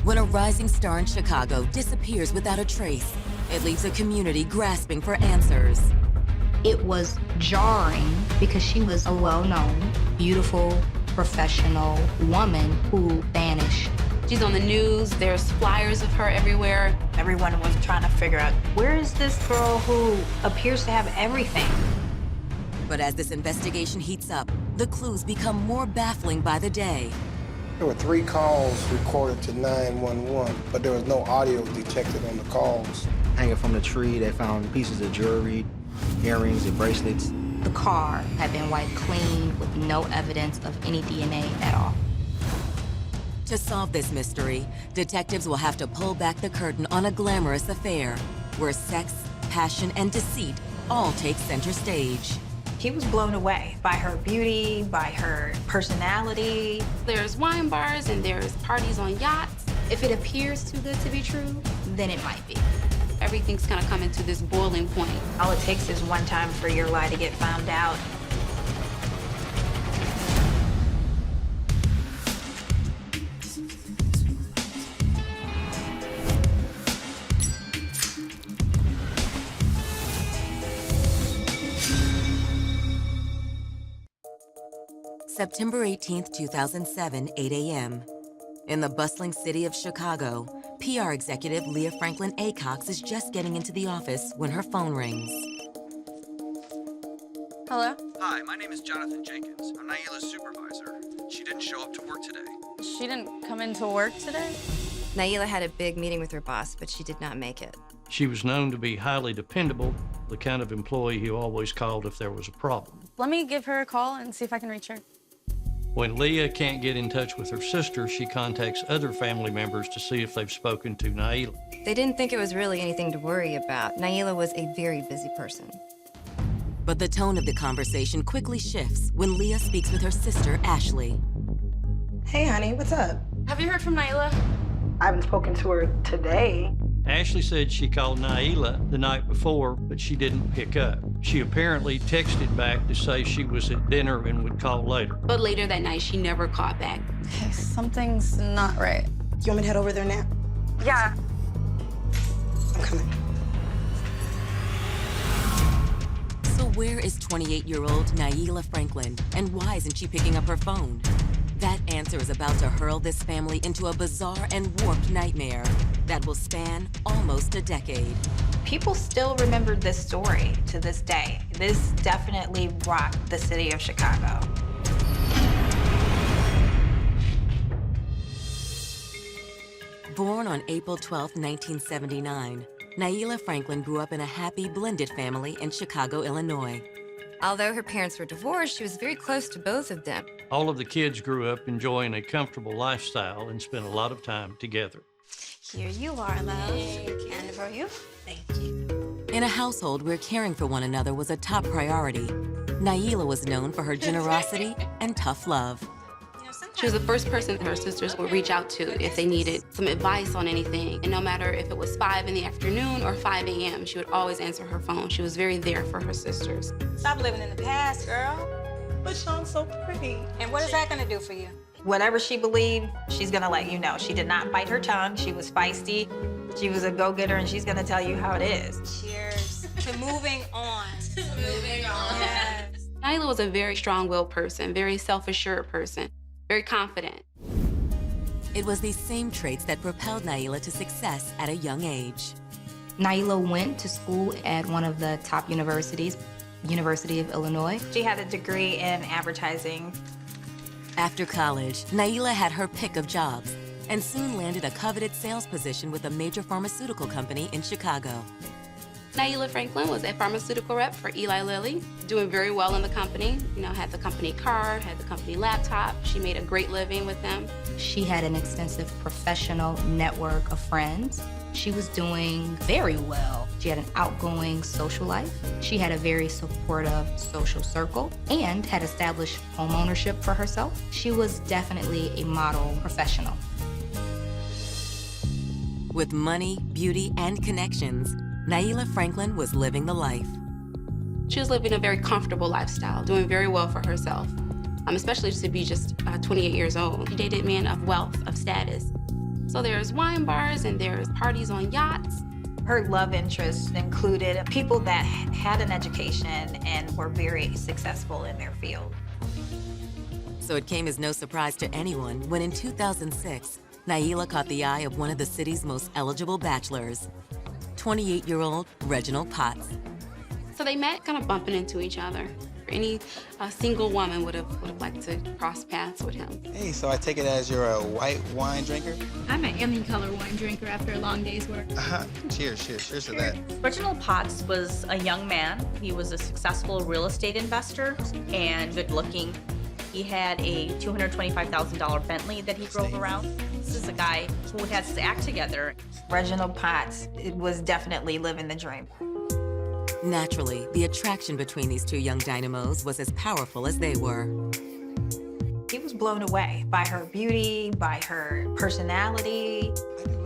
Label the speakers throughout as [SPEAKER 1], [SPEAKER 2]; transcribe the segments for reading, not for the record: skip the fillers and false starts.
[SPEAKER 1] When a rising star in Chicago disappears without a trace, it leaves a community grasping for answers.
[SPEAKER 2] It was jarring because she was a well-known, beautiful, professional woman who vanished.
[SPEAKER 3] She's on the news, there's flyers of her everywhere.
[SPEAKER 4] Everyone was trying to figure out, where is this girl who appears to have everything?
[SPEAKER 1] But as this investigation heats up, the clues become more baffling by the day.
[SPEAKER 5] There were 3 calls recorded to 911, but there was no audio detected on the calls.
[SPEAKER 6] Hanging from the tree, they found pieces of jewelry, earrings and bracelets.
[SPEAKER 2] The car had been wiped clean with no evidence of any DNA at all.
[SPEAKER 1] To solve this mystery, detectives will have to pull back the curtain on a glamorous affair where sex, passion, and deceit all take center stage.
[SPEAKER 4] He was blown away by her beauty, by her personality.
[SPEAKER 3] There's wine bars and there's parties on yachts. If it appears too good to be true,
[SPEAKER 2] Then it might be.
[SPEAKER 3] everything's gonna come into this boiling point.
[SPEAKER 4] All it takes is one time for your lie to get found out.
[SPEAKER 1] September 18th, 2007, 8 a.m. In the bustling city of Chicago, PR executive Leah Franklin Acox is just getting into the office when her phone rings.
[SPEAKER 7] Hello?
[SPEAKER 8] Hi, my name is Jonathan Jenkins. I'm Naila's supervisor. She didn't show up to work today.
[SPEAKER 7] She didn't come into work today?
[SPEAKER 9] Naila had a big meeting with her boss, but she did not make it.
[SPEAKER 10] She was known to be highly dependable, the kind of employee who always called if there was a problem.
[SPEAKER 7] Let me give her a call and see if I can reach her.
[SPEAKER 10] When Leah can't get in touch with her sister, she contacts other family members to see if they've spoken to Naila.
[SPEAKER 9] They didn't think it was really anything to worry about. Naila was a very busy person.
[SPEAKER 1] But the tone of the conversation quickly shifts when Leah speaks with her sister, Ashley.
[SPEAKER 11] Hey, honey, what's up?
[SPEAKER 7] Have you heard from Naila?
[SPEAKER 11] I haven't spoken to her today.
[SPEAKER 10] Ashley said she called Naila the night before, but she didn't pick up. She apparently texted back to say she was at dinner and would call later.
[SPEAKER 3] But later that night, she never called back.
[SPEAKER 7] Okay, something's not right.
[SPEAKER 11] You want me to head over there now?
[SPEAKER 7] Yeah.
[SPEAKER 11] I'm coming.
[SPEAKER 1] So where is 28-year-old Naila Franklin, and why isn't she picking up her phone? That answer is about to hurl this family into a bizarre and warped nightmare that will span almost a decade.
[SPEAKER 4] People still remember this story to this day. This definitely rocked the city of Chicago.
[SPEAKER 1] Born on April 12, 1979, Naila Franklin grew up in a happy, blended family in Chicago, Illinois.
[SPEAKER 9] Although her parents were divorced, she was very close to both of them.
[SPEAKER 10] All of the kids grew up enjoying a comfortable lifestyle and spent a lot of time together.
[SPEAKER 4] Here you are, love. And for you. Thank you.
[SPEAKER 1] In a household where caring for one another was a top priority, Naila was known for her generosity and tough love.
[SPEAKER 3] She was the first person her sisters would reach out to if they needed some advice on anything. And no matter if it was 5 in the afternoon or 5 a.m., she would always answer her phone. She was very there for her sisters.
[SPEAKER 4] Stop living in the past, girl.
[SPEAKER 11] But Sean's so pretty.
[SPEAKER 4] And what is that gonna do for you? Whatever she believed, she's gonna let you know. She did not bite her tongue. She was feisty. She was a go-getter, and she's gonna tell you how it is.
[SPEAKER 11] Cheers to moving on.
[SPEAKER 4] Moving on. Yes.
[SPEAKER 3] Naila was a very strong-willed person, very self-assured person, very confident.
[SPEAKER 1] It was these same traits that propelled Naila to success at a young age.
[SPEAKER 2] Naila went to school at one of the top universities, University of Illinois.
[SPEAKER 4] She had a degree in advertising.
[SPEAKER 1] After college, Naila had her pick of jobs and soon landed a coveted sales position with a major pharmaceutical company in Chicago.
[SPEAKER 3] Naila Franklin was a pharmaceutical rep for Eli Lilly, doing very well in the company. You know, had the company car, had the company laptop. She made a great living with them.
[SPEAKER 2] She had an extensive professional network of friends. She was doing very well. She had an outgoing social life. She had a very supportive social circle and had established home ownership for herself. She was definitely a model professional.
[SPEAKER 1] With money, beauty, and connections, Naila Franklin was living the life.
[SPEAKER 3] She was living a very comfortable lifestyle, doing very well for herself, especially to be just 28 years old. She dated men of wealth, of status. So there's wine bars and there's parties on yachts.
[SPEAKER 4] Her love interests included people that had an education and were very successful in their field.
[SPEAKER 1] So it came as no surprise to anyone when in 2006, Naila caught the eye of one of the city's most eligible bachelors, 28-year-old Reginald Potts.
[SPEAKER 3] So they met kind of bumping into each other. Any single woman would have liked to cross paths with him.
[SPEAKER 12] Hey, so I take it as you're a white wine drinker?
[SPEAKER 13] I'm an any color wine drinker after a long day's work.
[SPEAKER 12] Cheers to that.
[SPEAKER 14] Reginald Potts was a young man. He was a successful real estate investor and good looking. He had a $225,000 Bentley that he drove around. This is a guy who has his act together.
[SPEAKER 4] Reginald Potts was definitely living the dream.
[SPEAKER 1] Naturally, the attraction between these two young dynamos was as powerful as they were.
[SPEAKER 4] He was blown away by her beauty, by her personality.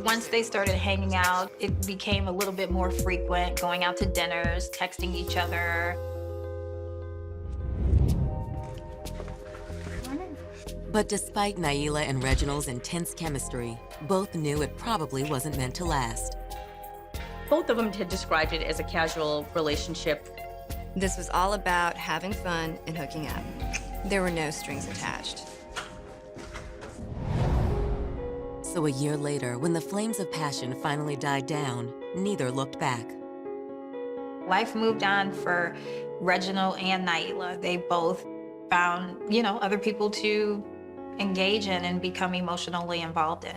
[SPEAKER 4] Once they started hanging out, it became a little bit more frequent, going out to dinners, texting each other.
[SPEAKER 1] But despite Naila and Reginald's intense chemistry, both knew it probably wasn't meant to last.
[SPEAKER 14] Both of them had described it as a casual relationship.
[SPEAKER 9] This was all about having fun and hooking up. There were no strings attached.
[SPEAKER 1] So a year later, when the flames of passion finally died down, neither looked back.
[SPEAKER 4] Life moved on for Reginald and Naila. They both found, other people to engage in and become emotionally involved in.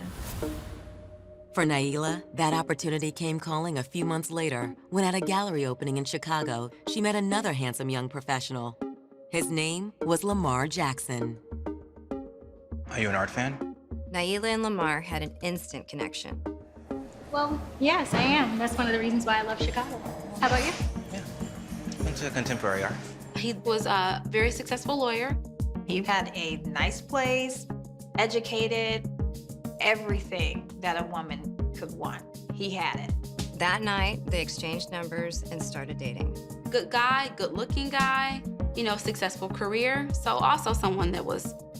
[SPEAKER 1] For Naila, that opportunity came calling a few months later when at a gallery opening in Chicago, she met another handsome young professional. His name was Lamar Jackson.
[SPEAKER 12] Are you an art fan?
[SPEAKER 9] Naila and Lamar had an instant connection.
[SPEAKER 13] Well, yes, I am. That's one of the reasons why I love Chicago. How about you?
[SPEAKER 12] Into contemporary art.
[SPEAKER 3] He was a very successful lawyer.
[SPEAKER 4] He had a nice place, educated, everything that a woman could want. He had it.
[SPEAKER 9] That night, they exchanged numbers and started dating.
[SPEAKER 3] Good guy, good-looking guy, successful career. So also someone that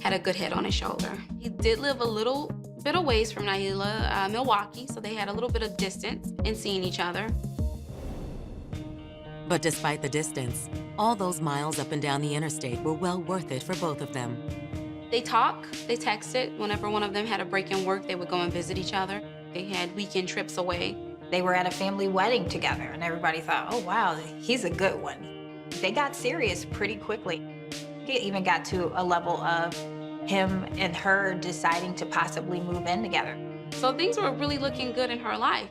[SPEAKER 3] had a good head on his shoulder. He did live a little bit of ways from Naila, Milwaukee, so they had a little bit of distance in seeing each other.
[SPEAKER 1] But despite the distance, all those miles up and down the interstate were well worth it for both of them.
[SPEAKER 3] They talk, they texted. Whenever one of them had a break in work, they would go and visit each other. They had weekend trips away.
[SPEAKER 4] They were at a family wedding together, and everybody thought, oh, wow, he's a good one. They got serious pretty quickly. It even got to a level of him and her deciding to possibly move in together.
[SPEAKER 3] So things were really looking good in her life.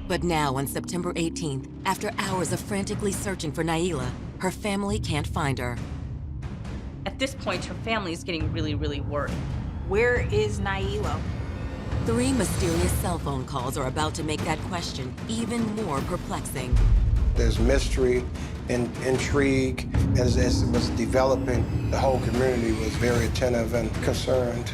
[SPEAKER 1] But now, on September 18th, after hours of frantically searching for Naila, her family can't find her.
[SPEAKER 14] At this point, her family is getting really, really worried.
[SPEAKER 4] Where is Naila?
[SPEAKER 1] 3 mysterious cell phone calls are about to make that question even more perplexing.
[SPEAKER 5] There's mystery and intrigue. As it was developing, the whole community was very attentive and concerned.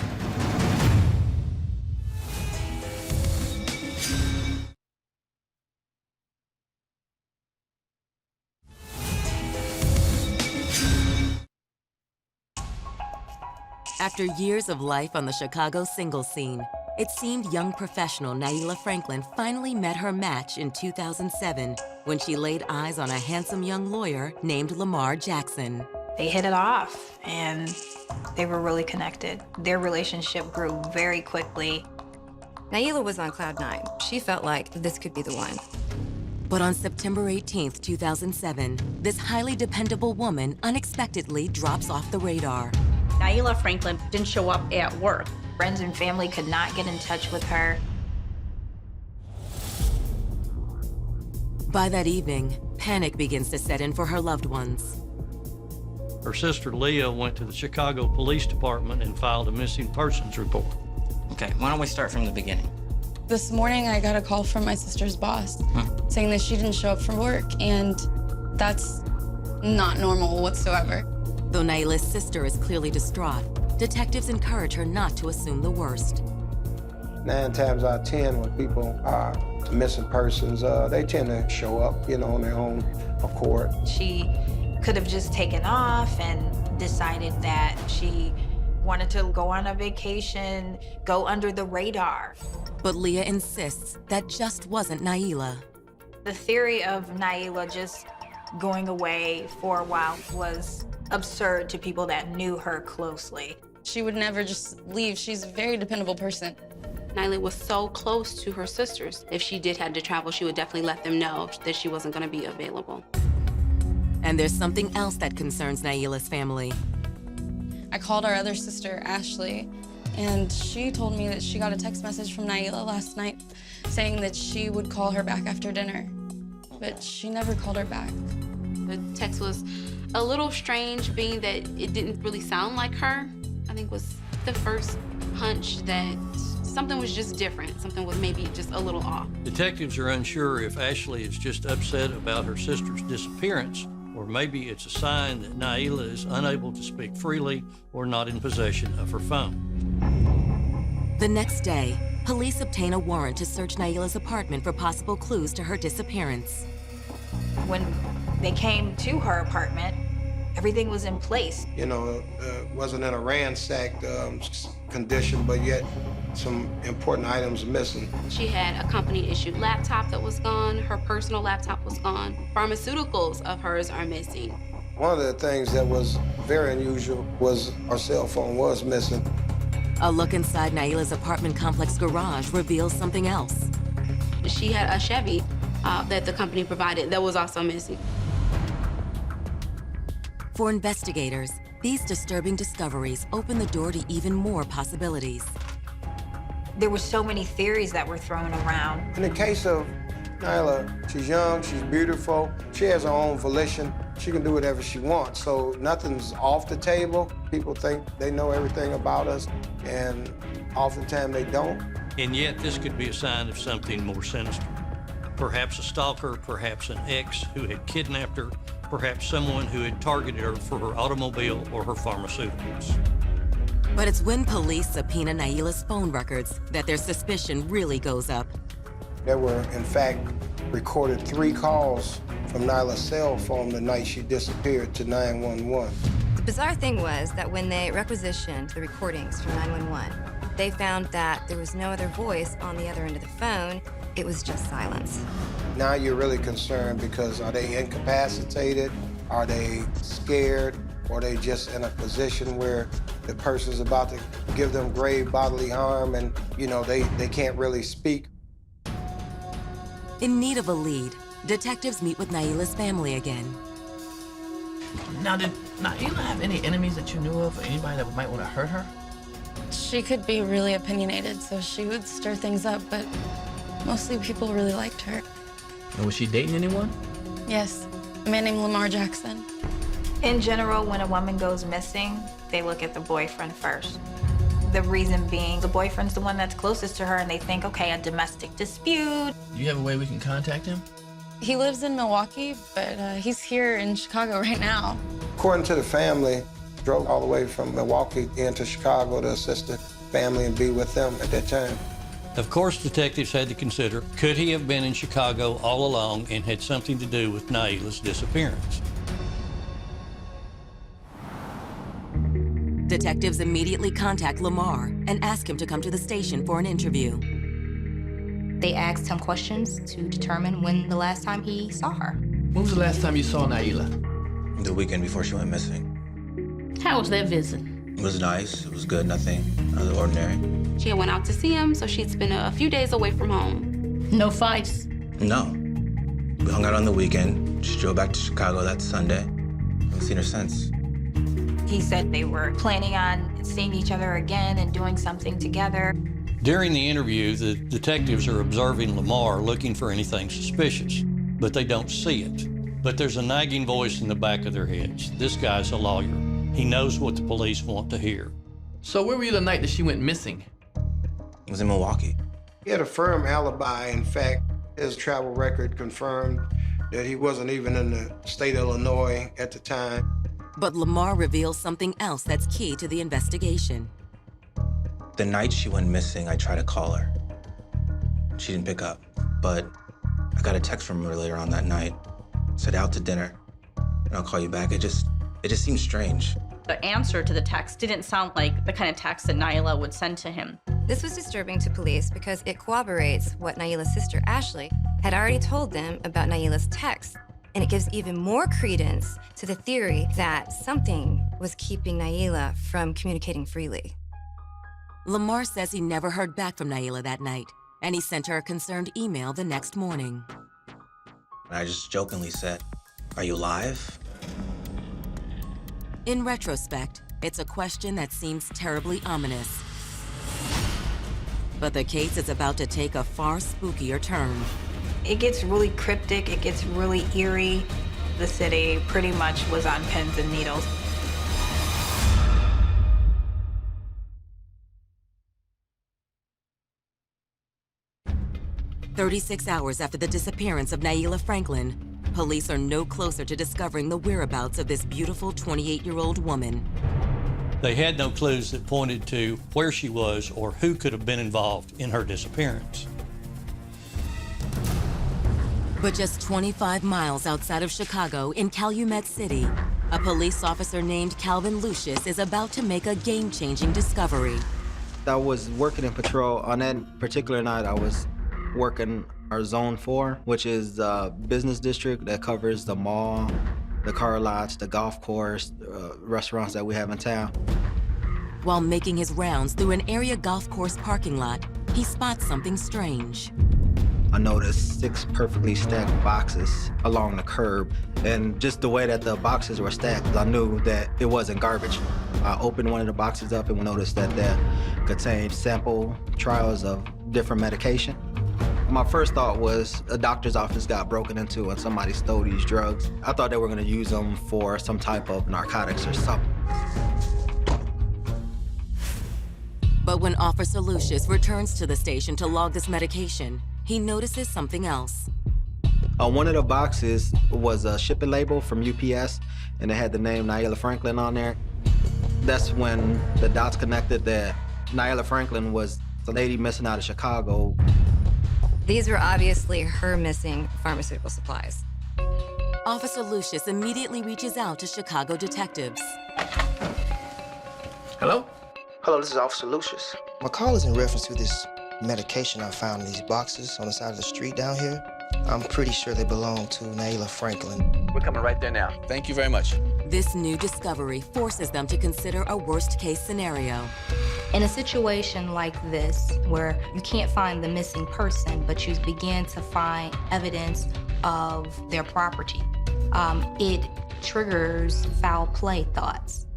[SPEAKER 1] After years of life on the Chicago singles scene, it seemed young professional Naila Franklin finally met her match in 2007 when she laid eyes on a handsome young lawyer named Lamar Jackson.
[SPEAKER 4] They hit it off, and they were really connected. Their relationship grew very quickly.
[SPEAKER 9] Naila was on cloud 9. She felt like this could be the one.
[SPEAKER 1] But on September 18th, 2007, this highly dependable woman unexpectedly drops off the radar.
[SPEAKER 14] Naila Franklin didn't show up at work.
[SPEAKER 4] Friends and family could not get in touch with her.
[SPEAKER 1] By that evening, panic begins to set in for her loved ones.
[SPEAKER 10] Her sister Leah went to the Chicago Police Department and filed a missing persons report.
[SPEAKER 15] Okay, why don't we start from the beginning?
[SPEAKER 7] This morning, I got a call from my sister's boss saying that she didn't show up for work, and that's not normal whatsoever.
[SPEAKER 1] Though Naila's sister is clearly distraught, detectives encourage her not to assume the worst.
[SPEAKER 5] 9 times out of 10, when people are missing persons, they tend to show up, on their own accord.
[SPEAKER 4] She could have just taken off and decided that she wanted to go on a vacation, go under the radar.
[SPEAKER 1] But Leah insists that just wasn't Naila.
[SPEAKER 4] The theory of Naila just going away for a while was absurd to people that knew her closely.
[SPEAKER 7] She would never just leave. She's a very dependable person.
[SPEAKER 3] Naila was so close to her sisters. If she did have to travel, she would definitely let them know that she wasn't going to be available.
[SPEAKER 1] And there's something else that concerns Naila's family.
[SPEAKER 7] I called our other sister, Ashley, and she told me that she got a text message from Naila last night saying that she would call her back after dinner, but she never called her back.
[SPEAKER 3] The text was a little strange, being that it didn't really sound like her. I think was the first hunch that something was just different. Something was maybe just a little off.
[SPEAKER 10] Detectives are unsure if Ashley is just upset about her sister's disappearance, or maybe it's a sign that Naila is unable to speak freely or not in possession of her phone.
[SPEAKER 1] The next day, police obtain a warrant to search Naila's apartment for possible clues to her disappearance.
[SPEAKER 4] When they came to her apartment, everything was in place.
[SPEAKER 5] You know, wasn't in a ransacked condition, but yet some important items missing.
[SPEAKER 3] She had a company-issued laptop that was gone. Her personal laptop was gone. Pharmaceuticals of hers are missing.
[SPEAKER 5] One of the things that was very unusual was our cell phone was missing.
[SPEAKER 1] A look inside Naila's apartment complex garage reveals something else.
[SPEAKER 3] She had a Chevy that the company provided that was also missing.
[SPEAKER 1] For investigators, these disturbing discoveries open the door to even more possibilities.
[SPEAKER 4] There were so many theories that were thrown around.
[SPEAKER 5] In the case of Naila, she's young, she's beautiful, she has her own volition, she can do whatever she wants, so nothing's off the table. People think they know everything about us, and oftentimes they don't.
[SPEAKER 10] And yet this could be a sign of something more sinister. Perhaps a stalker, perhaps an ex who had kidnapped her, perhaps someone who had targeted her for her automobile or her pharmaceuticals.
[SPEAKER 1] But it's when police subpoena Naila's phone records that their suspicion really goes up.
[SPEAKER 5] There were, in fact, recorded 3 calls from Naila's cell phone the night she disappeared to 911.
[SPEAKER 9] The bizarre thing was that when they requisitioned the recordings from 911, they found that there was no other voice on the other end of the phone. It was just silence.
[SPEAKER 5] Now you're really concerned because are they incapacitated? Are they scared? Or are they just in a position where the person's about to give them grave bodily harm and, you know, they can't really speak?
[SPEAKER 1] In need of a lead, detectives meet with Naila's family again.
[SPEAKER 16] Now, did Naila have any enemies that you knew of, or anybody that might want to hurt her?
[SPEAKER 7] She could be really opinionated, so she would stir things up, but mostly people really liked her.
[SPEAKER 16] And was she dating anyone?
[SPEAKER 7] Yes, a man named Lamar Jackson.
[SPEAKER 4] In general, when a woman goes missing, they look at the boyfriend first. The reason being, the boyfriend's the one that's closest to her, and they think, okay, a domestic dispute.
[SPEAKER 16] Do you have a way we can contact him?
[SPEAKER 7] He lives in Milwaukee, but he's here in Chicago right now.
[SPEAKER 5] According to the family, drove all the way from Milwaukee into Chicago to assist the family and be with them at that time.
[SPEAKER 10] Of course, detectives had to consider, could he have been in Chicago all along and had something to do with Naila's disappearance?
[SPEAKER 1] Detectives immediately contact Lamar and ask him to come to the station for an interview.
[SPEAKER 2] They asked him questions to determine when the last time he saw her.
[SPEAKER 16] When was the last time you saw Naila?
[SPEAKER 12] The weekend before she went missing.
[SPEAKER 11] How was that visit?
[SPEAKER 12] It was nice. It was good. Nothing out of the ordinary.
[SPEAKER 3] She had went out to see him, so she'd spent a few days away from home.
[SPEAKER 11] No fights?
[SPEAKER 12] No. We hung out on the weekend. She drove back to Chicago that Sunday. Haven't seen her since.
[SPEAKER 4] He said they were planning on seeing each other again and doing something together.
[SPEAKER 10] During the interview, the detectives are observing Lamar looking for anything suspicious, but they don't see it. But there's a nagging voice in the back of their heads. This guy's a lawyer. He knows what the police want to hear.
[SPEAKER 16] So where were you the night that she went missing?
[SPEAKER 12] It was in Milwaukee.
[SPEAKER 5] He had a firm alibi. In fact, his travel record confirmed that he wasn't even in the state of Illinois at the time.
[SPEAKER 1] But Lamar reveals something else that's key to the investigation.
[SPEAKER 12] The night she went missing, I tried to call her. She didn't pick up, but I got a text from her later on that night. Said out to dinner, and I'll call you back. It just seemed strange.
[SPEAKER 14] The answer to the text didn't sound like the kind of text that Naila would send to him.
[SPEAKER 9] This was disturbing to police because it corroborates what Naila's sister, Ashley, had already told them about Naila's text. And it gives even more credence to the theory that something was keeping Naila from communicating freely.
[SPEAKER 1] Lamar says he never heard back from Naila that night, and he sent her a concerned email the next morning.
[SPEAKER 12] I just jokingly said, "Are you alive?"
[SPEAKER 1] In retrospect, it's a question that seems terribly ominous. But the case is about to take a far spookier turn.
[SPEAKER 4] It gets really cryptic, it gets really eerie. The city pretty much was on pins and needles.
[SPEAKER 1] "36 hours after the disappearance of Naila Franklin, police are no closer to discovering the whereabouts of this beautiful 28-year-old woman.
[SPEAKER 10] They had no clues that pointed to where she was or who could have been involved in her disappearance.
[SPEAKER 1] But just 25 miles outside of Chicago, in Calumet City, a police officer named Calvin Lucius is about to make a game-changing discovery.
[SPEAKER 6] I was working in patrol. On that particular night, I was working our Zone 4, which is a business district that covers the mall, the car lots, the golf course, restaurants that we have in town.
[SPEAKER 1] While making his rounds through an area golf course parking lot, he spots something strange.
[SPEAKER 6] I noticed 6 perfectly stacked boxes along the curb, and just the way that the boxes were stacked, I knew that it wasn't garbage. I opened one of the boxes up and noticed that they contained sample trials of different medication. My first thought was a doctor's office got broken into and somebody stole these drugs. I thought they were gonna use them for some type of narcotics or something.
[SPEAKER 1] But when Officer Lucius returns to the station to log this medication, he notices something else.
[SPEAKER 6] On one of the boxes was a shipping label from UPS, and it had the name Naila Franklin on there. That's when the dots connected that Naila Franklin was the lady missing out of Chicago.
[SPEAKER 9] These were obviously her missing pharmaceutical supplies.
[SPEAKER 1] Officer Lucius immediately reaches out to Chicago detectives.
[SPEAKER 16] Hello?
[SPEAKER 17] Hello, this is Officer Lucius. My call is in reference to this medication I found in these boxes on the side of the street down here. I'm pretty sure they belong to Naila Franklin.
[SPEAKER 8] We're coming right there now. Thank you very much.
[SPEAKER 1] This new discovery forces them to consider a worst-case scenario.
[SPEAKER 2] In a situation like this, where you can't find the missing person, but you begin to find evidence of their property, it triggers foul play thoughts.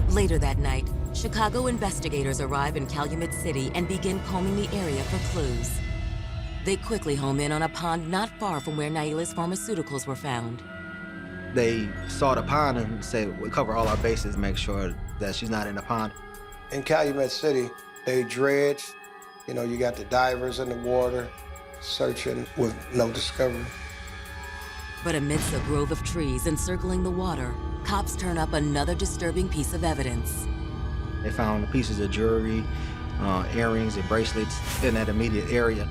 [SPEAKER 1] Later that night, Chicago investigators arrive in Calumet City and begin combing the area for clues. They quickly home in on a pond not far from where Naila's pharmaceuticals were found.
[SPEAKER 6] They saw the pond and said, we'll cover all our bases, make sure that she's not in the pond.
[SPEAKER 5] In Calumet City, they dredge. You know, you got the divers in the water searching with no discovery.
[SPEAKER 1] But amidst a grove of trees encircling the water, cops turn up another disturbing piece of evidence.
[SPEAKER 6] They found pieces of jewelry, earrings and bracelets in that immediate area.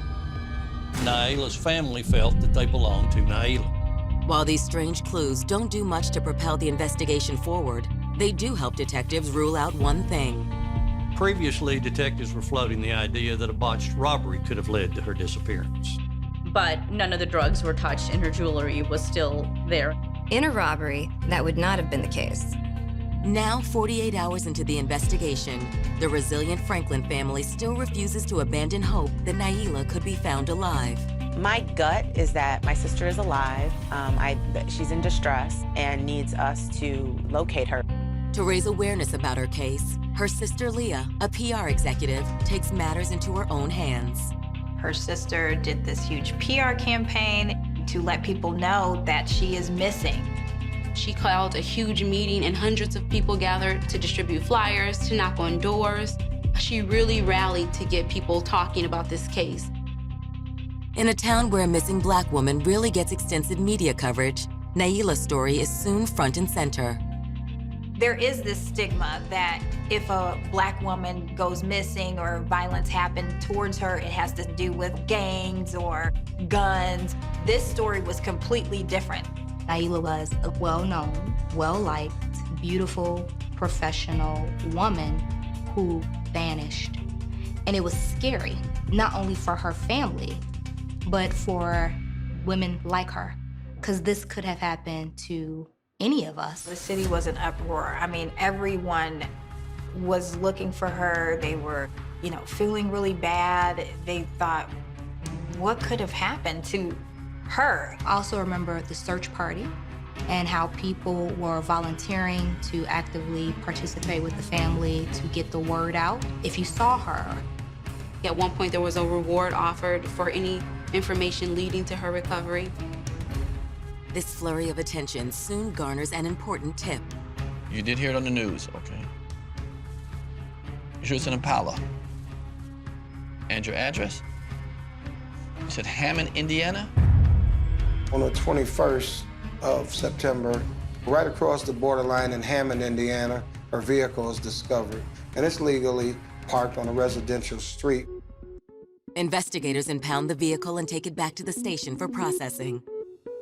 [SPEAKER 10] Naila's family felt that they belonged to Naila.
[SPEAKER 1] While these strange clues don't do much to propel the investigation forward, they do help detectives rule out one thing.
[SPEAKER 10] Previously, detectives were floating the idea that a botched robbery could have led to her disappearance.
[SPEAKER 14] But none of the drugs were touched and her jewelry was still there.
[SPEAKER 9] In a robbery, that would not have been the case.
[SPEAKER 1] Now, 48 hours into the investigation, the resilient Franklin family still refuses to abandon hope that Naila could be found alive.
[SPEAKER 18] My gut is that my sister is alive. She's in distress and needs us to locate her.
[SPEAKER 1] To raise awareness about her case, her sister Leah, a PR executive, takes matters into her own hands.
[SPEAKER 4] Her sister did this huge PR campaign to let people know that she is missing.
[SPEAKER 3] She called a huge meeting and hundreds of people gathered to distribute flyers, to knock on doors. She really rallied to get people talking about this case.
[SPEAKER 1] In a town where a missing Black woman really gets extensive media coverage, Naila's story is soon front and center.
[SPEAKER 4] There is this stigma that if a Black woman goes missing or violence happened towards her, it has to do with gangs or guns. This story was completely different.
[SPEAKER 2] Naila was a well-known, well-liked, beautiful professional woman who vanished. And it was scary, not only for her family, but for women like her, because this could have happened to any of us.
[SPEAKER 4] The city was in uproar. I mean, everyone was looking for her. They were, feeling really bad. They thought, what could have happened to her?
[SPEAKER 2] I also remember the search party and how people were volunteering to actively participate with the family to get the word out if you saw her.
[SPEAKER 3] At one point, there was a reward offered for any information leading to her recovery.
[SPEAKER 1] This flurry of attention soon garners an important tip.
[SPEAKER 16] You did hear it on the news, okay? You sure it's an Impala? And your address? You said Hammond, Indiana?
[SPEAKER 5] On the 21st of September, right across the borderline in Hammond, Indiana, her vehicle is discovered, and it's legally parked on a residential street.
[SPEAKER 1] Investigators impound the vehicle and take it back to the station for processing.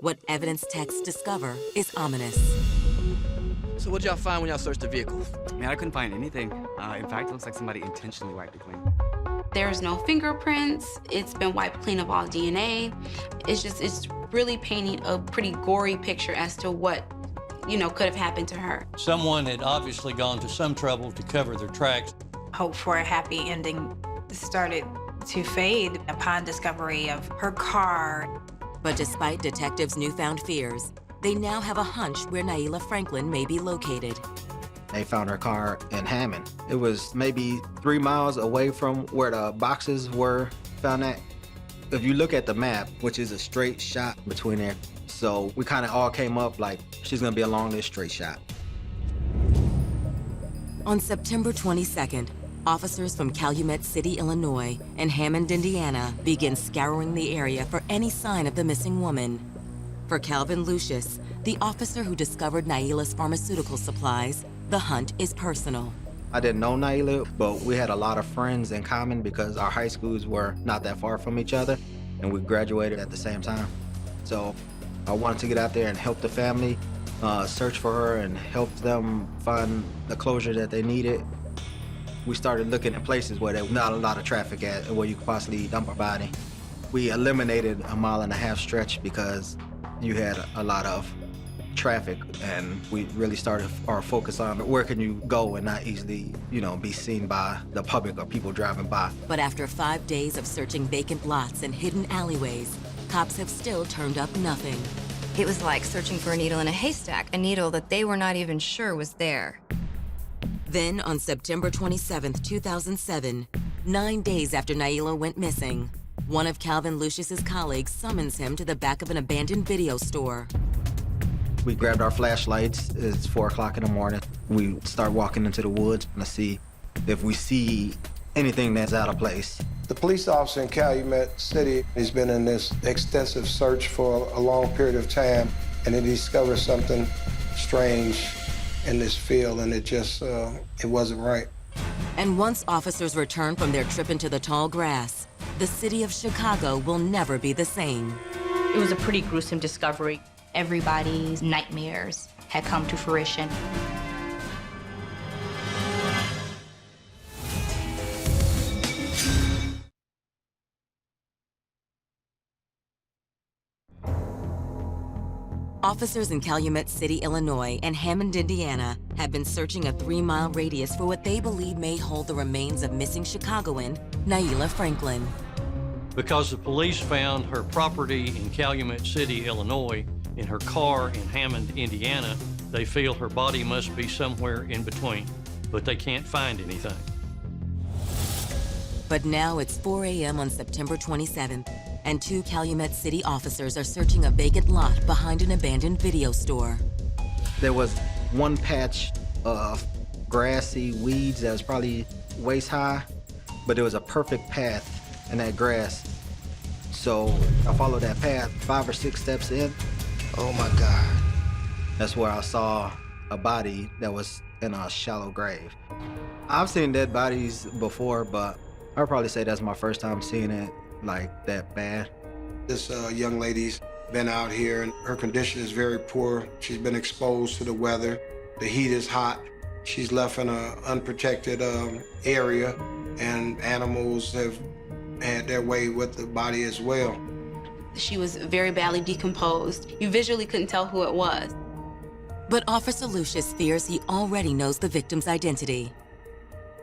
[SPEAKER 1] What evidence techs discover is ominous.
[SPEAKER 8] So what'd y'all find when y'all searched the vehicle?
[SPEAKER 15] Man, I couldn't find anything. In fact, it looks like somebody intentionally wiped it clean.
[SPEAKER 3] There's no fingerprints. It's been wiped clean of all DNA. It's really painting a pretty gory picture as to what, could have happened to her.
[SPEAKER 10] Someone had obviously gone to some trouble to cover their tracks.
[SPEAKER 4] Hope for a happy ending started to fade upon discovery of her car.
[SPEAKER 1] But despite detectives' newfound fears, they now have a hunch where Naila Franklin may be located.
[SPEAKER 6] They found her car in Hammond. It was maybe 3 miles away from where the boxes were found at. If you look at the map, which is a straight shot between there, so we kind of all came up like she's gonna be along this straight shot.
[SPEAKER 1] On September 22nd, officers from Calumet City, Illinois, and Hammond, Indiana, begin scouring the area for any sign of the missing woman. For Calvin Lucius, the officer who discovered Naila's pharmaceutical supplies, the hunt is personal.
[SPEAKER 6] I didn't know Naila, but we had a lot of friends in common because our high schools were not that far from each other, and we graduated at the same time. So I wanted to get out there and help the family search for her and help them find the closure that they needed. We started looking at places where there was not a lot of traffic at, where you could possibly dump a body. We eliminated a 1.5 mile stretch because you had a lot of traffic, and we really started our focus on where can you go and not easily, be seen by the public or people driving by.
[SPEAKER 1] But after 5 days of searching vacant lots and hidden alleyways, cops have still turned up nothing.
[SPEAKER 9] It was like searching for a needle in a haystack, a needle that they were not even sure was there.
[SPEAKER 1] Then, on September 27th, 2007, 9 days after Naila went missing, one of Calvin Lucius's colleagues summons him to the back of an abandoned video store.
[SPEAKER 6] We grabbed our flashlights. It's 4 o'clock in the morning. We start walking into the woods to see if we see anything that's out of place.
[SPEAKER 5] The police officer in Calumet City has been in this extensive search for a long period of time, and he discovered something strange in this field, and it just, it wasn't right.
[SPEAKER 1] And once officers return from their trip into the tall grass, the city of Chicago will never be the same.
[SPEAKER 14] It was a pretty gruesome discovery.
[SPEAKER 2] Everybody's nightmares had come to fruition.
[SPEAKER 1] Officers in Calumet City, Illinois, and Hammond, Indiana, have been searching a 3-mile radius for what they believe may hold the remains of missing Chicagoan Naila Franklin.
[SPEAKER 10] Because the police found her property in Calumet City, Illinois, in her car in Hammond, Indiana, they feel her body must be somewhere in between, but they can't find anything.
[SPEAKER 1] But now it's 4 a.m. on September 27th, and 2 Calumet City officers are searching a vacant lot behind an abandoned video store.
[SPEAKER 6] There was one patch of grassy weeds that was probably waist high, but there was a perfect path in that grass. So I followed that path 5 or 6 steps in.
[SPEAKER 17] Oh my God.
[SPEAKER 6] That's where I saw a body that was in a shallow grave. I've seen dead bodies before, but I'd probably say that's my first time seeing it like that bad.
[SPEAKER 5] This young lady's been out here, and her condition is very poor. She's been exposed to the weather. The heat is hot, She's left in an unprotected area, and animals have had their way with the body as well.
[SPEAKER 3] She was very badly decomposed. You visually couldn't tell who it was.
[SPEAKER 1] But Officer Lucius fears he already knows the victim's identity.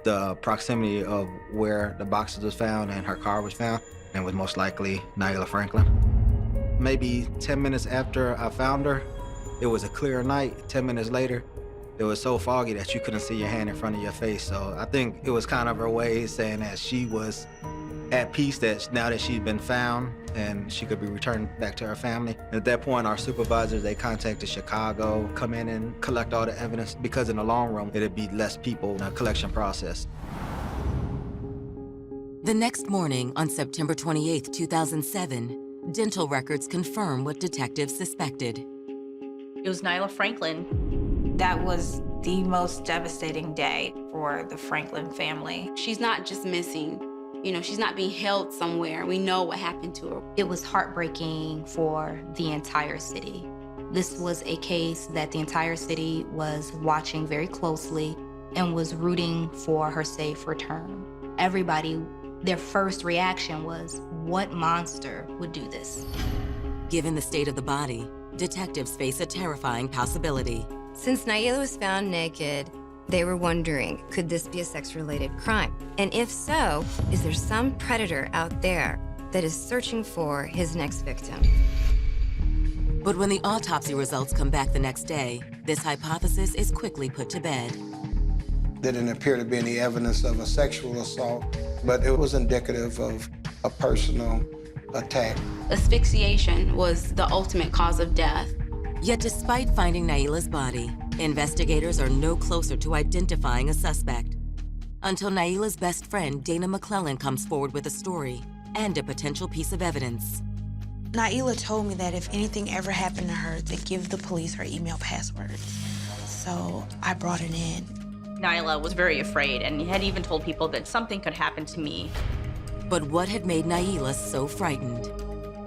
[SPEAKER 6] The proximity of where the boxes was found and her car was found, and was most likely Naila Franklin. Maybe 10 minutes after I found her, it was a clear night. 10 minutes later, it was so foggy that you couldn't see your hand in front of your face. So I think it was kind of her way of saying that she was at peace that now that she'd been found and she could be returned back to her family. At that point, our supervisors, they contacted Chicago, come in and collect all the evidence, because in the long run, it'd be less people in the collection process.
[SPEAKER 1] The next morning, on September 28, 2007, dental records confirm what detectives suspected.
[SPEAKER 14] It was Naila Franklin.
[SPEAKER 4] That was the most devastating day for the Franklin family.
[SPEAKER 3] She's not just missing. You know, she's not being held somewhere. We know what happened to her.
[SPEAKER 2] It was heartbreaking for the entire city. This was a case that the entire city was watching very closely and was rooting for her safe return. Everybody, their first reaction was, what monster would do this?
[SPEAKER 1] Given the state of the body, detectives face a terrifying possibility.
[SPEAKER 9] Since Naila was found naked, they were wondering, could this be a sex-related crime? And if so, is there some predator out there that is searching for his next victim?
[SPEAKER 1] But when the autopsy results come back the next day, this hypothesis is quickly put to bed.
[SPEAKER 5] There didn't appear to be any evidence of a sexual assault, but it was indicative of a personal attack.
[SPEAKER 3] Asphyxiation was the ultimate cause of death.
[SPEAKER 1] Yet despite finding Naila's body, investigators are no closer to identifying a suspect. Until Naila's best friend, Dana McClellan, comes forward with a story and a potential piece of evidence.
[SPEAKER 11] Naila told me that if anything ever happened to her, to give the police her email password. So I brought it in.
[SPEAKER 14] Naila was very afraid and had even told people that something could happen to me.
[SPEAKER 1] But what had made Naila so frightened?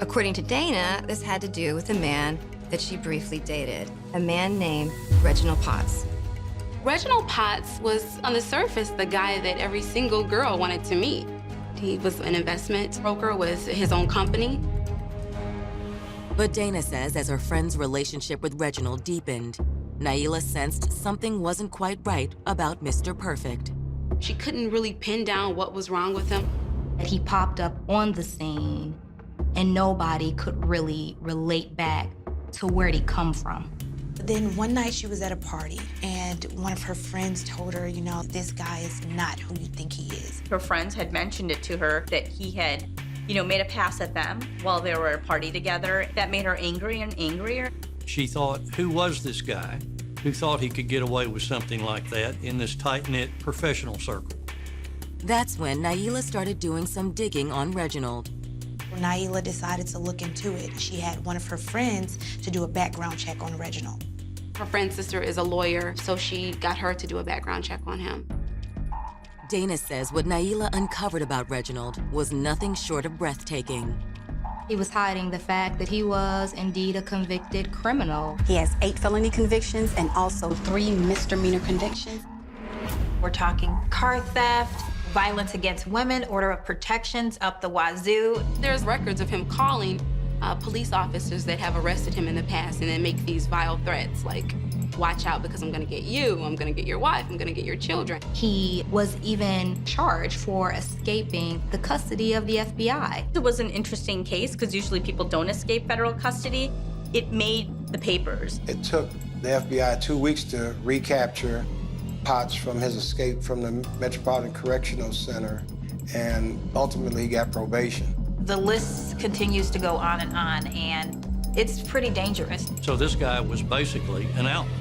[SPEAKER 9] According to Dana, this had to do with a man that she briefly dated, a man named Reginald Potts.
[SPEAKER 3] Reginald Potts was, on the surface, the guy that every single girl wanted to meet. He was an investment broker with his own company.
[SPEAKER 1] But Dana says as her friend's relationship with Reginald deepened, Naila sensed something wasn't quite right about Mr. Perfect.
[SPEAKER 3] She couldn't really pin down what was wrong with him.
[SPEAKER 2] He popped up on the scene, and nobody could really relate back to where'd he come from.
[SPEAKER 11] Then one night she was at a party, and one of her friends told her, you know, this guy is not who you think he is.
[SPEAKER 14] Her friends had mentioned it to her that he had, you know, made a pass at them while they were at a party together. That made her angrier and angrier.
[SPEAKER 10] She thought, who was this guy who thought he could get away with something like that in this tight-knit professional circle?
[SPEAKER 1] That's when Naila started doing some digging on Reginald.
[SPEAKER 11] When Naila decided to look into it, she had one of her friends to do a background check on Reginald.
[SPEAKER 3] Her friend's sister is a lawyer, so she got her to do a background check on him.
[SPEAKER 1] Dana says what Naila uncovered about Reginald was nothing short of breathtaking.
[SPEAKER 2] He was hiding the fact that he was indeed a convicted criminal.
[SPEAKER 19] He has 8 felony convictions and also 3 misdemeanor convictions.
[SPEAKER 4] We're talking car theft, violence against women, order of protections up the wazoo.
[SPEAKER 3] There's records of him calling police officers that have arrested him in the past and then make these vile threats like, watch out because I'm gonna get you, I'm gonna get your wife, I'm gonna get your children.
[SPEAKER 2] He was even charged for escaping the custody of the FBI.
[SPEAKER 14] It was an interesting case because usually people don't escape federal custody. It made the papers.
[SPEAKER 5] It took the FBI 2 weeks to recapture Potts from his escape from the Metropolitan Correctional Center, and ultimately he got probation.
[SPEAKER 4] The list continues to go on, and it's pretty dangerous.
[SPEAKER 10] So this guy was basically an outlaw.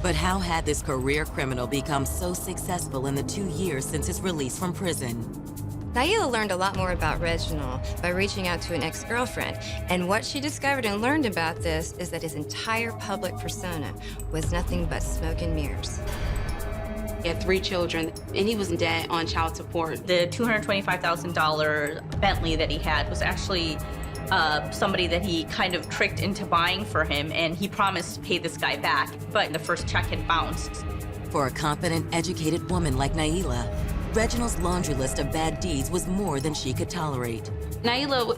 [SPEAKER 1] But how had this career criminal become so successful in the 2 years since his release from prison?
[SPEAKER 9] Naila learned a lot more about Reginald by reaching out to an ex-girlfriend, and what she discovered and learned about this is that his entire public persona was nothing but smoke and mirrors.
[SPEAKER 3] He had 3 children, and he was in debt on child support.
[SPEAKER 14] The $225,000 Bentley that he had was actually somebody that he kind of tricked into buying for him, and he promised to pay this guy back, but the first check had bounced.
[SPEAKER 1] For a confident, educated woman like Naila, Reginald's laundry list of bad deeds was more than she could tolerate.
[SPEAKER 3] Naila,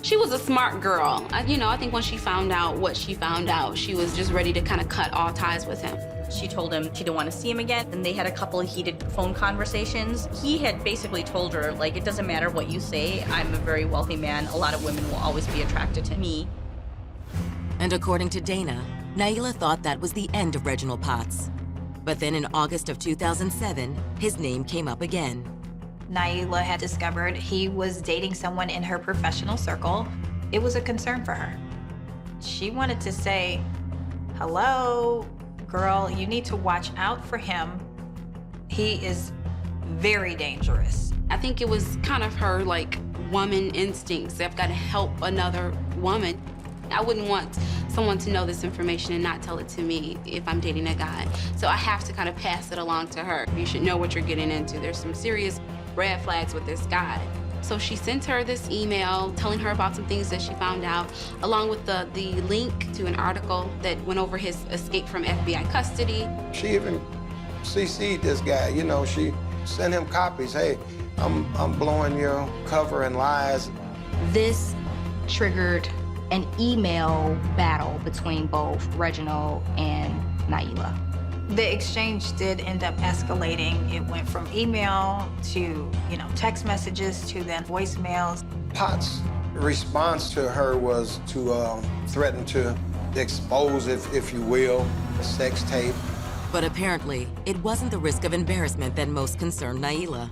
[SPEAKER 3] she was a smart girl. I think when she found out what she found out, she was just ready to kind of cut all ties with him.
[SPEAKER 14] She told him she didn't want to see him again, and they had a couple of heated phone conversations. He had basically told her, like, it doesn't matter what you say, I'm a very wealthy man. A lot of women will always be attracted to me.
[SPEAKER 1] And according to Dana, Naila thought that was the end of Reginald Potts. But then in August of 2007, his name came up again.
[SPEAKER 4] Naila had discovered he was dating someone in her professional circle. It was a concern for her. She wanted to say, hello, girl, you need to watch out for him. He is very dangerous.
[SPEAKER 3] I think it was kind of her, like, woman instincts. I've got to help another woman. I wouldn't want someone to know this information and not tell it to me if I'm dating a guy. So I have to kind of pass it along to her. You should know what you're getting into. There's some serious red flags with this guy. So she sent her this email telling her about some things that she found out, along with the link to an article that went over his escape from FBI custody.
[SPEAKER 5] She even CC'd this guy, she sent him copies. Hey, I'm blowing your cover and lies.
[SPEAKER 2] This triggered an email battle between both Reginald and Naila.
[SPEAKER 4] The exchange did end up escalating. It went from email to, text messages to then voicemails.
[SPEAKER 5] Potts' response to her was to threaten to expose, if you will, a sex tape.
[SPEAKER 1] But apparently, it wasn't the risk of embarrassment that most concerned Naila.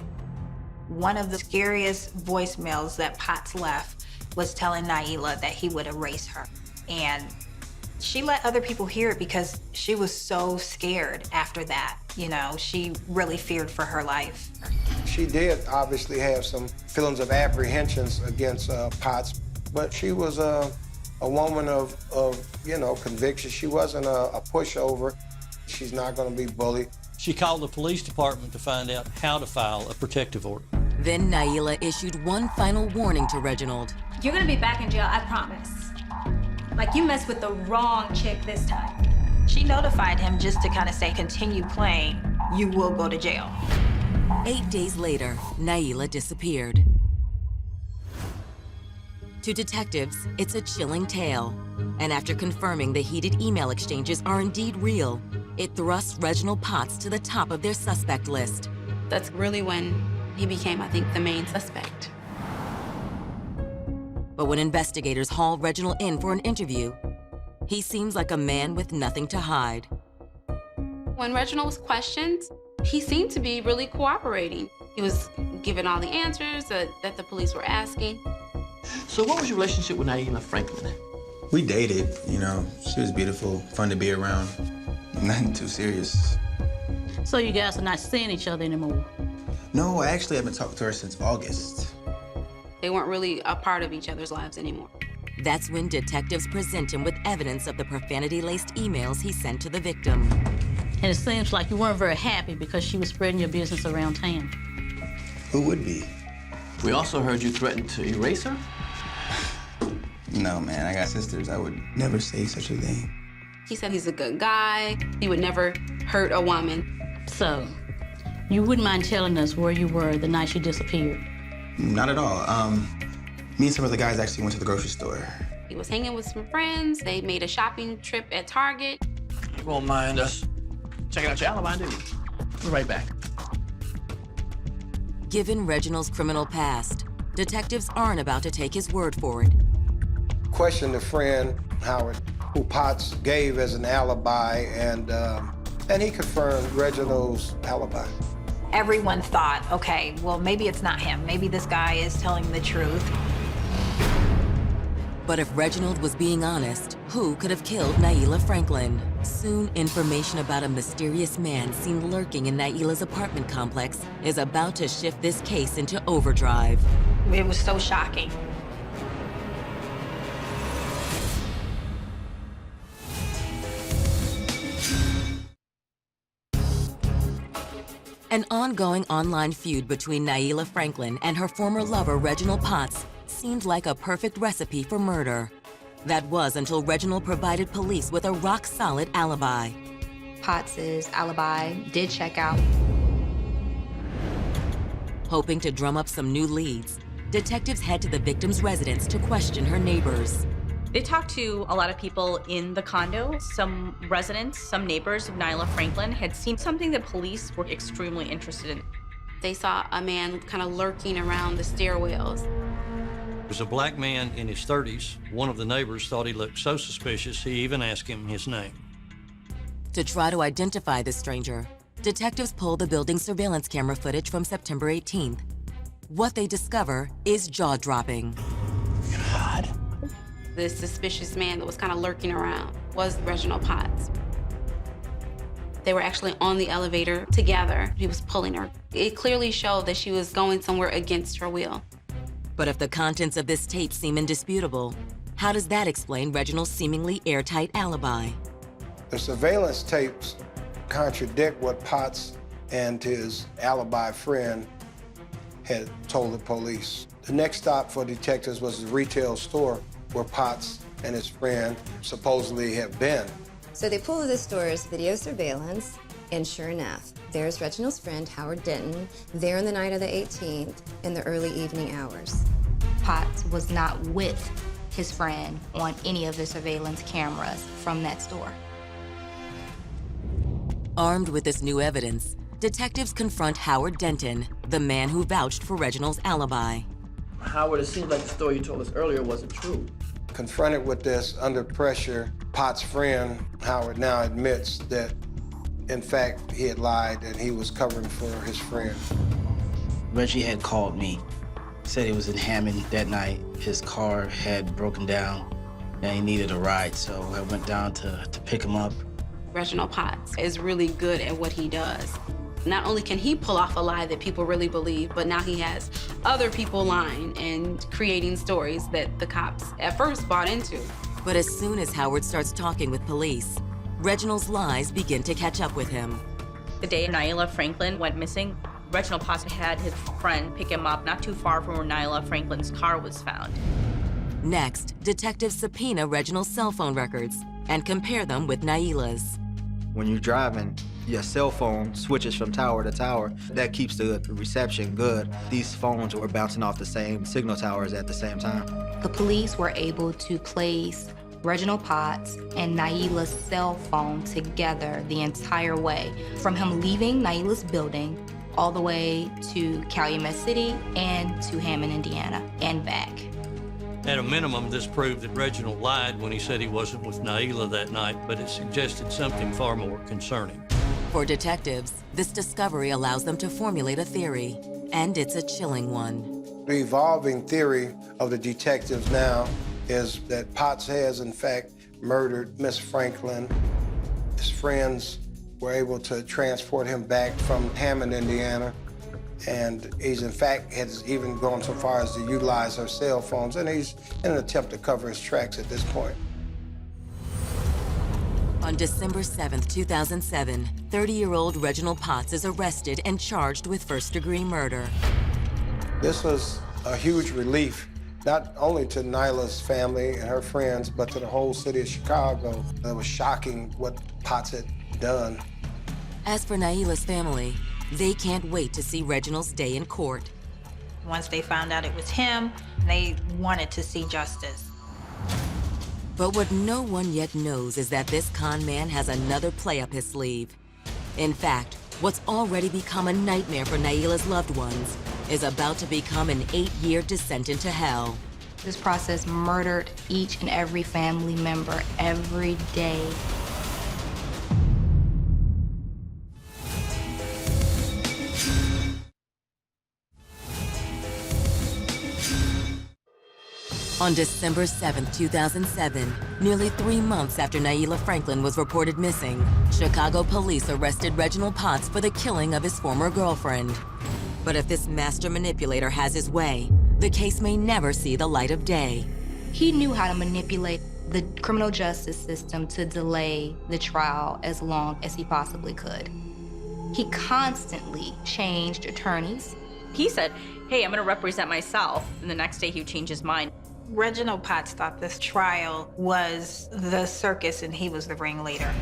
[SPEAKER 4] One of the scariest voicemails that Potts left was telling Naila that he would erase her. And she let other people hear it because she was so scared after that. She really feared for her life.
[SPEAKER 5] She did obviously have some feelings of apprehensions against Potts, but she was a woman of conviction. She wasn't a pushover. She's not going to be bullied.
[SPEAKER 10] She called the police department to find out how to file a protective order.
[SPEAKER 1] Then Naila issued one final warning to Reginald.
[SPEAKER 13] You're gonna be back in jail, I promise. Like, you messed with the wrong chick this time.
[SPEAKER 4] She notified him just to kind of say, continue playing, you will go to jail.
[SPEAKER 1] 8 days later, Naila disappeared. To detectives, it's a chilling tale. And after confirming the heated email exchanges are indeed real, it thrusts Reginald Potts to the top of their suspect list.
[SPEAKER 3] That's really when he became, I think, the main suspect.
[SPEAKER 1] But when investigators haul Reginald in for an interview, he seems like a man with nothing to hide.
[SPEAKER 3] When Reginald was questioned, he seemed to be really cooperating. He was giving all the answers that the police were asking.
[SPEAKER 16] So what was your relationship with Naila Franklin?
[SPEAKER 12] We dated, She was beautiful, fun to be around. Nothing too serious.
[SPEAKER 20] So you guys are not seeing each other anymore?
[SPEAKER 12] No, I actually haven't talked to her since August.
[SPEAKER 3] They weren't really a part of each other's lives anymore.
[SPEAKER 1] That's when detectives present him with evidence of the profanity-laced emails he sent to the victim.
[SPEAKER 20] And it seems like you weren't very happy because she was spreading your business around town.
[SPEAKER 12] Who would be?
[SPEAKER 16] We also heard you threatened to erase her?
[SPEAKER 12] No, man, I got sisters. I would never say such a thing.
[SPEAKER 3] He said he's a good guy. He would never hurt a woman.
[SPEAKER 20] So, you wouldn't mind telling us where you were the night she disappeared?
[SPEAKER 12] Not at all. Me and some of the guys actually went to the grocery store.
[SPEAKER 3] He was hanging with some friends. They made a shopping trip at Target.
[SPEAKER 16] You won't mind us checking out your alibi, do you? We're right back.
[SPEAKER 1] Given Reginald's criminal past, detectives aren't about to take his word for it.
[SPEAKER 5] Questioned a friend, Howard, who Potts gave as an alibi, and he confirmed Reginald's alibi.
[SPEAKER 4] Everyone thought, okay, well, maybe it's not him. Maybe this guy is telling the truth.
[SPEAKER 1] But if Reginald was being honest, who could have killed Naila Franklin? Soon, information about a mysterious man seen lurking in Naila's apartment complex is about to shift this case into overdrive.
[SPEAKER 4] It was so shocking.
[SPEAKER 1] An ongoing online feud between Naila Franklin and her former lover, Reginald Potts, seemed like a perfect recipe for murder. That was until Reginald provided police with a rock-solid alibi.
[SPEAKER 2] Potts' alibi did check out.
[SPEAKER 1] Hoping to drum up some new leads, detectives head to the victim's residence to question her neighbors.
[SPEAKER 14] They talked to a lot of people in the condo. Some residents, some neighbors of Naila Franklin had seen something that police were extremely interested in.
[SPEAKER 3] They saw a man kind of lurking around the stairwells.
[SPEAKER 10] It was a black man in his 30s. One of the neighbors thought he looked so suspicious, he even asked him his name.
[SPEAKER 1] To try to identify the stranger, detectives pull the building's surveillance camera footage from September 18th. What they discover is jaw-dropping.
[SPEAKER 3] God. This suspicious man that was kind of lurking around was Reginald Potts. They were actually on the elevator together. He was pulling her. It clearly showed that she was going somewhere against her will.
[SPEAKER 1] But if the contents of this tape seem indisputable, how does that explain Reginald's seemingly airtight alibi?
[SPEAKER 5] The surveillance tapes contradict what Potts and his alibi friend had told the police. The next stop for detectives was the retail store where Potts and his friend supposedly have been.
[SPEAKER 9] So they pull the store's video surveillance, and sure enough, there's Reginald's friend, Howard Denton, there on the night of the 18th in the early evening hours.
[SPEAKER 2] Potts was not with his friend on any of the surveillance cameras from that store.
[SPEAKER 1] Armed with this new evidence, detectives confront Howard Denton, the man who vouched for Reginald's alibi.
[SPEAKER 16] Howard, it seems like the story you told us earlier wasn't true.
[SPEAKER 5] Confronted with this, under pressure, Potts' friend, Howard, now admits that, in fact, he had lied and he was covering for his friend.
[SPEAKER 16] Reggie had called me, said he was in Hammond that night. His car had broken down and he needed a ride, so I went down to pick him up.
[SPEAKER 3] Reginald Potts is really good at what he does. Not only can he pull off a lie that people really believe, but now he has other people lying and creating stories that the cops at first bought into.
[SPEAKER 1] But as soon as Howard starts talking with police, Reginald's lies begin to catch up with him.
[SPEAKER 14] The day Naila Franklin went missing, Reginald Potts had his friend pick him up not too far from where Naila Franklin's car was found.
[SPEAKER 1] Next, detectives subpoena Reginald's cell phone records and compare them with Naila's.
[SPEAKER 6] When you're driving, your cell phone switches from tower to tower. That keeps the reception good. These phones were bouncing off the same signal towers at the same time.
[SPEAKER 2] The police were able to place Reginald Potts and Naila's cell phone together the entire way, from him leaving Naila's building all the way to Calumet City and to Hammond, Indiana, and back.
[SPEAKER 10] At a minimum, this proved that Reginald lied when he said he wasn't with Naila that night, but it suggested something far more concerning.
[SPEAKER 1] For detectives, this discovery allows them to formulate a theory, and it's a chilling one.
[SPEAKER 5] The evolving theory of the detectives now is that Potts has, in fact, murdered Miss Franklin. His friends were able to transport him back from Hammond, Indiana. And he's, in fact, has even gone so far as to utilize her cell phones, and he's in an attempt to cover his tracks at this point.
[SPEAKER 1] On December 7th, 2007, 30-year-old Reginald Potts is arrested and charged with first-degree murder.
[SPEAKER 5] This was a huge relief, not only to Naila's family and her friends, but to the whole city of Chicago. It was shocking what Potts had done.
[SPEAKER 1] As for Naila's family, they can't wait to see Reginald's day in court.
[SPEAKER 4] Once they found out it was him, they wanted to see justice.
[SPEAKER 1] But what no one yet knows is that this con man has another play up his sleeve. In fact, what's already become a nightmare for Naila's loved ones is about to become an 8-year descent into hell.
[SPEAKER 2] This process murdered each and every family member every day.
[SPEAKER 1] On December 7th, 2007, nearly 3 months after Naila Franklin was reported missing, Chicago police arrested Reginald Potts for the killing of his former girlfriend. But if this master manipulator has his way, the case may never see the light of day.
[SPEAKER 2] He knew how to manipulate the criminal justice system to delay the trial as long as he possibly could. He constantly changed attorneys.
[SPEAKER 14] He said, hey, I'm gonna represent myself. And the next day he would change his mind.
[SPEAKER 4] Reginald Potts thought this trial was the circus and he was the ringleader.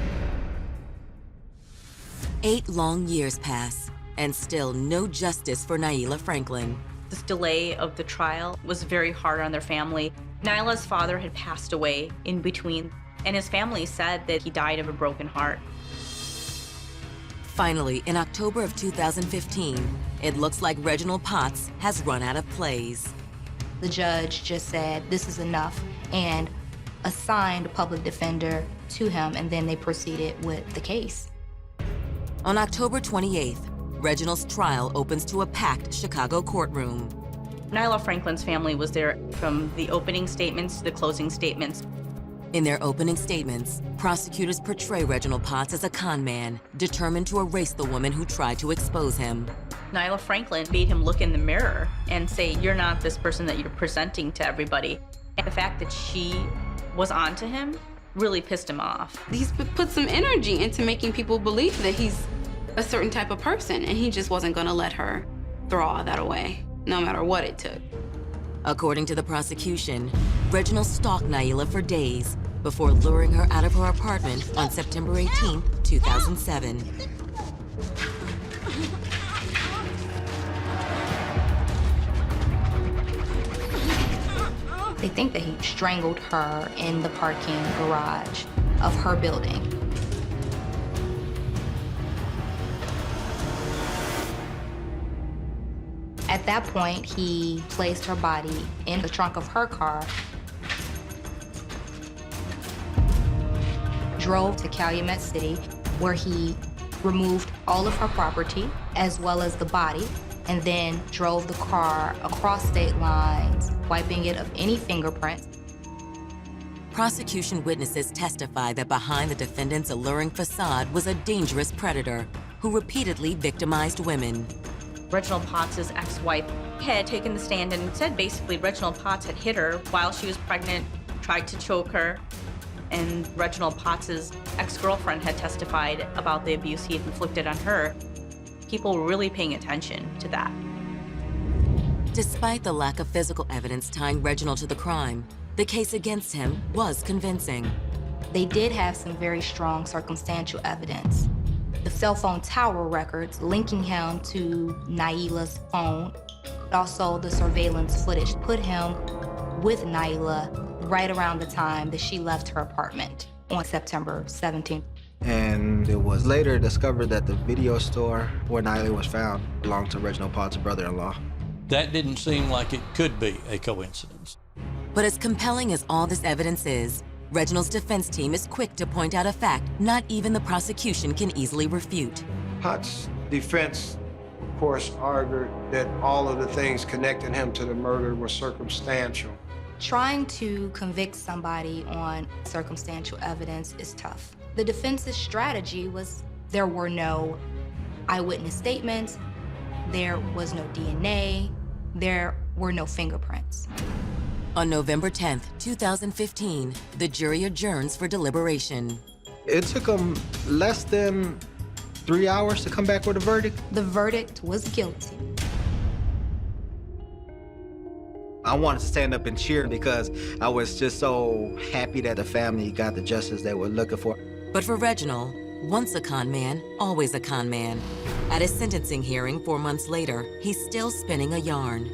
[SPEAKER 1] 8 long years pass, and still no justice for Naila Franklin.
[SPEAKER 14] This delay of the trial was very hard on their family. Naila's father had passed away in between, and his family said that he died of a broken heart.
[SPEAKER 1] Finally, in October of 2015, it looks like Reginald Potts has run out of plays.
[SPEAKER 2] The judge just said, this is enough, and assigned a public defender to him, and then they proceeded with the case.
[SPEAKER 1] On October 28th, Reginald's trial opens to a packed Chicago courtroom.
[SPEAKER 14] Naila Franklin's family was there from the opening statements to the closing statements.
[SPEAKER 1] In their opening statements, prosecutors portray Reginald Potts as a con man, determined to erase the woman who tried to expose him.
[SPEAKER 14] Naila Franklin made him look in the mirror and say, you're not this person that you're presenting to everybody. And the fact that she was onto him really pissed him off.
[SPEAKER 3] He's put some energy into making people believe that he's a certain type of person, and he just wasn't gonna let her throw all that away, no matter what it took.
[SPEAKER 1] According to the prosecution, Reginald stalked Naila for days before luring her out of her apartment on September 18, 2007.
[SPEAKER 2] They think that he strangled her in the parking garage of her building. At that point, he placed her body in the trunk of her car, drove to Calumet City, where he removed all of her property, as well as the body, and then drove the car across state lines, wiping it of any fingerprints.
[SPEAKER 1] Prosecution witnesses testify that behind the defendant's alluring facade was a dangerous predator who repeatedly victimized women.
[SPEAKER 14] Reginald Potts' ex-wife had taken the stand and said basically Reginald Potts had hit her while she was pregnant, tried to choke her, and Reginald Potts' ex-girlfriend had testified about the abuse he had inflicted on her. People were really paying attention to that.
[SPEAKER 1] Despite the lack of physical evidence tying Reginald to the crime, the case against him was convincing.
[SPEAKER 2] They did have some very strong circumstantial evidence. The cell phone tower records linking him to Naila's phone. Also, the surveillance footage put him with Naila right around the time that she left her apartment on September 17th.
[SPEAKER 6] And it was later discovered that the video store where Naila was found belonged to Reginald Potts' brother-in-law.
[SPEAKER 10] That didn't seem like it could be a coincidence.
[SPEAKER 1] But as compelling as all this evidence is, Reginald's defense team is quick to point out a fact not even the prosecution can easily refute.
[SPEAKER 5] Potts' defense, of course, argued that all of the things connecting him to the murder were circumstantial.
[SPEAKER 2] Trying to convict somebody on circumstantial evidence is tough. The defense's strategy was there were no eyewitness statements, there was no DNA, there were no fingerprints.
[SPEAKER 1] On November 10th, 2015, the jury adjourns for deliberation.
[SPEAKER 6] It took them less than 3 hours to come back with a verdict.
[SPEAKER 2] The verdict was guilty.
[SPEAKER 6] I wanted to stand up and cheer because I was just so happy that the family got the justice they were looking for.
[SPEAKER 1] But for Reginald, once a con man, always a con man. At his sentencing hearing 4 months later, he's still spinning a yarn.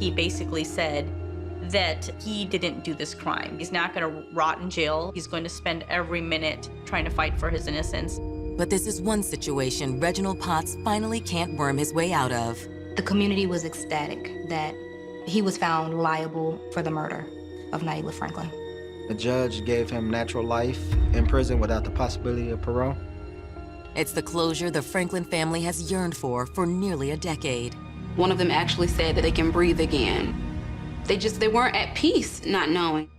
[SPEAKER 14] He basically said that he didn't do this crime. He's not gonna rot in jail. He's going to spend every minute trying to fight for his innocence.
[SPEAKER 1] But this is one situation Reginald Potts finally can't worm his way out of.
[SPEAKER 2] The community was ecstatic that he was found liable for the murder of Naila Franklin.
[SPEAKER 6] The judge gave him natural life in prison without the possibility of parole.
[SPEAKER 1] It's the closure the Franklin family has yearned for nearly a decade.
[SPEAKER 3] One of them actually said that they can breathe again. They weren't at peace not knowing.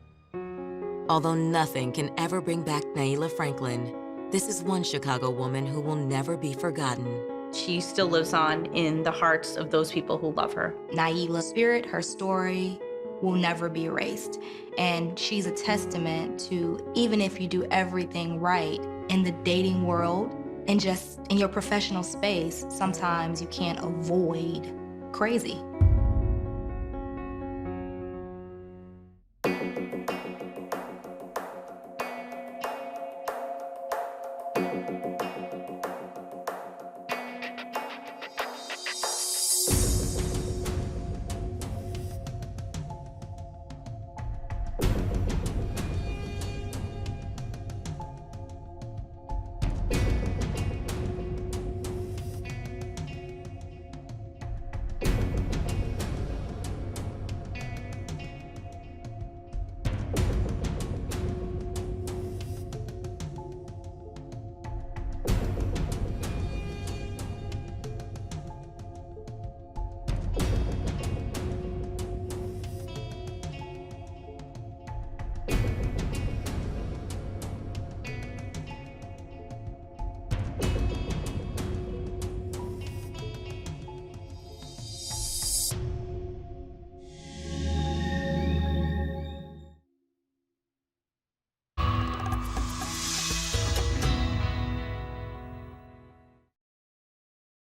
[SPEAKER 1] Although nothing can ever bring back Naila Franklin, this is one Chicago woman who will never be forgotten.
[SPEAKER 14] She still lives on in the hearts of those people who love her.
[SPEAKER 2] Naila's spirit, her story, will never be erased. And she's a testament to, even if you do everything right in the dating world and just in your professional space, sometimes you can't avoid crazy.